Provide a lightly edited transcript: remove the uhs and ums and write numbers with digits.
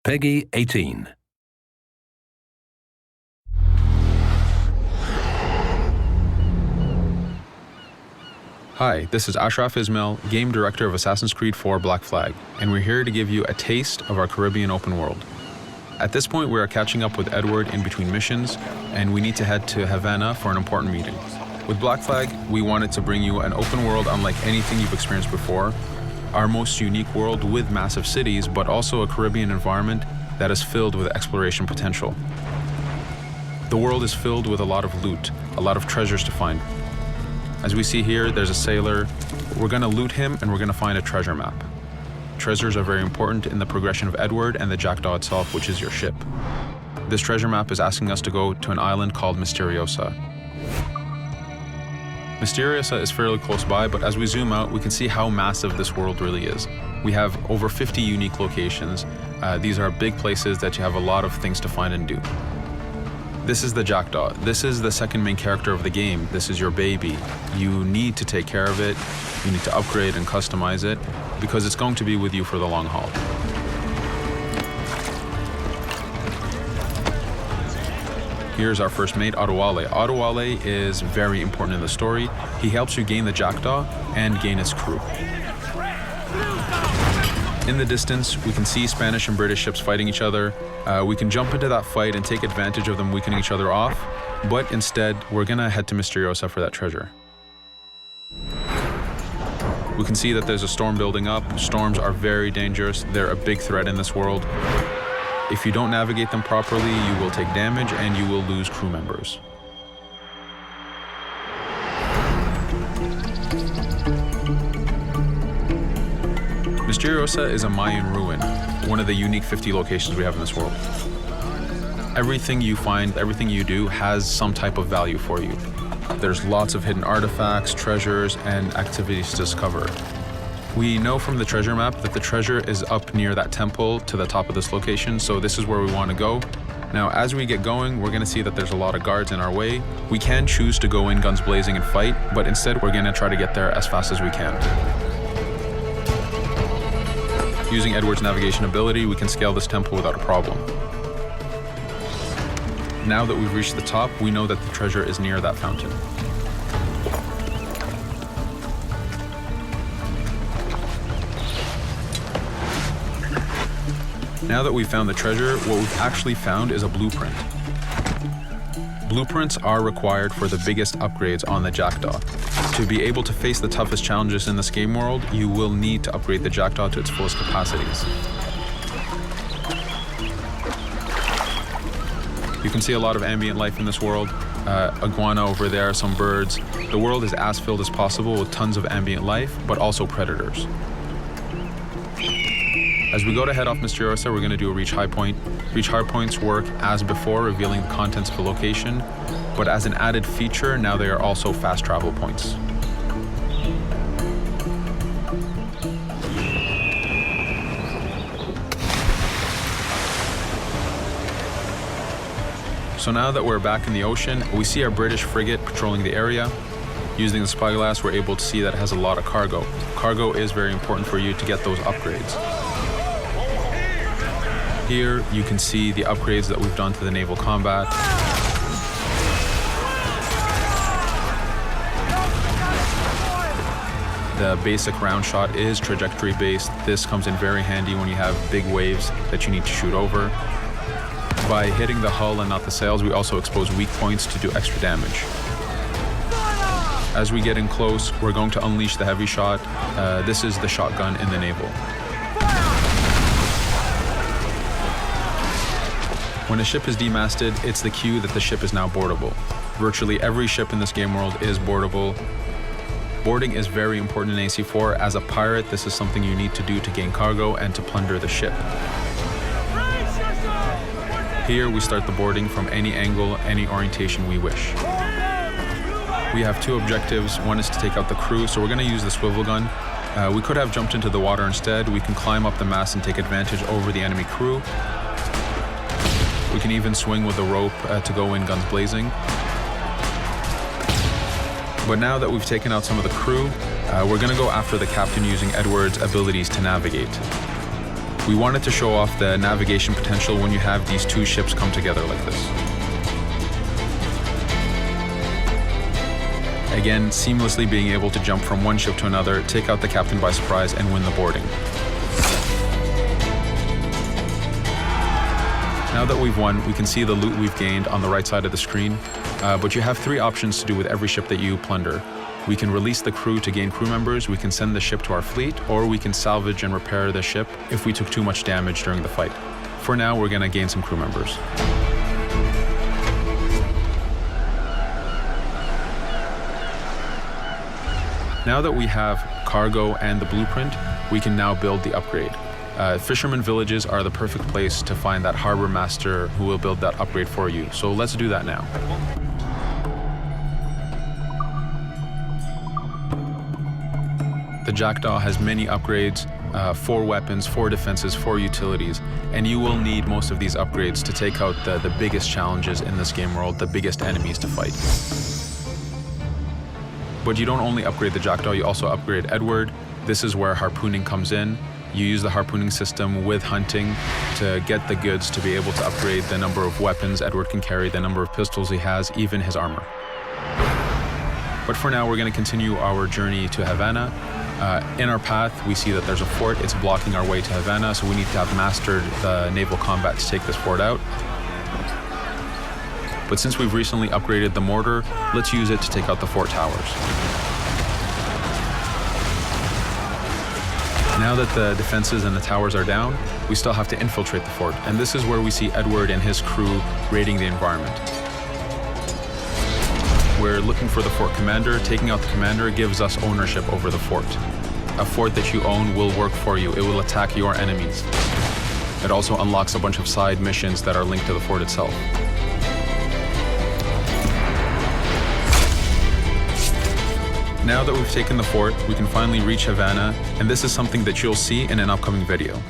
Peggy 18. Hi, this is Ashraf Ismail, Game Director of Assassin's Creed 4 Black Flag, and we're here to give you a taste of our Caribbean open world. At this point, we are catching up with Edward in between missions, and we need to head to Havana for an important meeting. With Black Flag, we wanted to bring you an open world unlike anything you've experienced before, our most unique world with massive cities, but also a Caribbean environment that is filled with exploration potential. The world is filled with a lot of loot, a lot of treasures to find. As we see here, there's a sailor. We're going to loot him and we're going to find a treasure map. Treasures are very important in the progression of Edward and the Jackdaw itself, which is your ship. This treasure map is asking us to go to an island called Misteriosa. Misteriosa is fairly close by, but as we zoom out, we can see how massive this world really is. We have over 50 unique locations. These are big places that you have a lot of things to find and do. This is the Jackdaw. This is the second main character of the game. This is your baby. You need to take care of it. You need to upgrade and customize it because it's going to be with you for the long haul. Here's our first mate, Adewale. Adewale is very important in the story. He helps you gain the Jackdaw and gain its crew. In the distance, we can see Spanish and British ships fighting each other. We can jump into that fight and take advantage of them weakening each other off, but instead, we're gonna head to Misteriosa for that treasure. We can see that there's a storm building up. Storms are very dangerous. They're a big threat in this world. If you don't navigate them properly, you will take damage and you will lose crew members. Misteriosa is a Mayan ruin, one of the unique 50 locations we have in this world. Everything you find, everything you do has some type of value for you. There's lots of hidden artifacts, treasures, and activities to discover. We know from the treasure map that the treasure is up near that temple to the top of this location, so this is where we want to go. Now, as we get going, we're going to see that there's a lot of guards in our way. We can choose to go in guns blazing and fight, but instead we're going to try to get there as fast as we can. Using Edward's navigation ability, we can scale this temple without a problem. Now that we've reached the top, we know that the treasure is near that fountain. Now that we've found the treasure, what we've actually found is a blueprint. Blueprints are required for the biggest upgrades on the Jackdaw. To be able to face the toughest challenges in this game world, you will need to upgrade the Jackdaw to its fullest capacities. You can see a lot of ambient life in this world. Iguana over there, some birds. The world is as filled as possible with tons of ambient life, but also predators. As we go to head off Misteriosa, we're going to do a reach high point. Reach high points work as before, revealing the contents of a location, but as an added feature, now they are also fast travel points. So now that we're back in the ocean, we see our British frigate patrolling the area. Using the spyglass, we're able to see that it has a lot of cargo. Cargo is very important for you to get those upgrades. Here, you can see the upgrades that we've done to the naval combat. The basic round shot is trajectory based. This comes in very handy when you have big waves that you need to shoot over. By hitting the hull and not the sails, we also expose weak points to do extra damage. As we get in close, we're going to unleash the heavy shot. This is the shotgun in the naval. When a ship is demasted, it's the cue that the ship is now boardable. Virtually every ship in this game world is boardable. Boarding is very important in AC4. As a pirate, this is something you need to do to gain cargo and to plunder the ship. Here, we start the boarding from any angle, any orientation we wish. We have two objectives. One is to take out the crew, so we're going to use the swivel gun. We could have jumped into the water instead. We can climb up the mast and take advantage over the enemy crew. We can even swing with the rope to go in guns blazing. But now that we've taken out some of the crew, we're going to go after the captain using Edward's abilities to navigate. We wanted to show off the navigation potential when you have these two ships come together like this. Again, seamlessly being able to jump from one ship to another, take out the captain by surprise, and win the boarding. Now that we've won, we can see the loot we've gained on the right side of the screen, but you have three options to do with every ship that you plunder. We can release the crew to gain crew members, we can send the ship to our fleet, or we can salvage and repair the ship if we took too much damage during the fight. For now, we're going to gain some crew members. Now that we have cargo and the blueprint, we can now build the upgrade. Fisherman villages are the perfect place to find that harbor master who will build that upgrade for you. So let's do that now. The Jackdaw has many upgrades, 4 weapons, 4 defenses, 4 utilities, and you will need most of these upgrades to take out the biggest challenges in this game world, the biggest enemies to fight. But you don't only upgrade the Jackdaw, you also upgrade Edward. This is where harpooning comes in. You use the harpooning system with hunting to get the goods to be able to upgrade the number of weapons Edward can carry, the number of pistols he has, even his armor. But for now, we're going to continue our journey to Havana. In our path, we see that there's a fort. It's blocking our way to Havana, so we need to have mastered the naval combat to take this fort out. But since we've recently upgraded the mortar, let's use it to take out the fort towers. Now that the defenses and the towers are down, we still have to infiltrate the fort, and this is where we see Edward and his crew raiding the environment. We're looking for the fort commander. Taking out the commander gives us ownership over the fort. A fort that you own will work for you. It will attack your enemies. It also unlocks a bunch of side missions that are linked to the fort itself. Now that we've taken the fort, we can finally reach Havana, and this is something that you'll see in an upcoming video.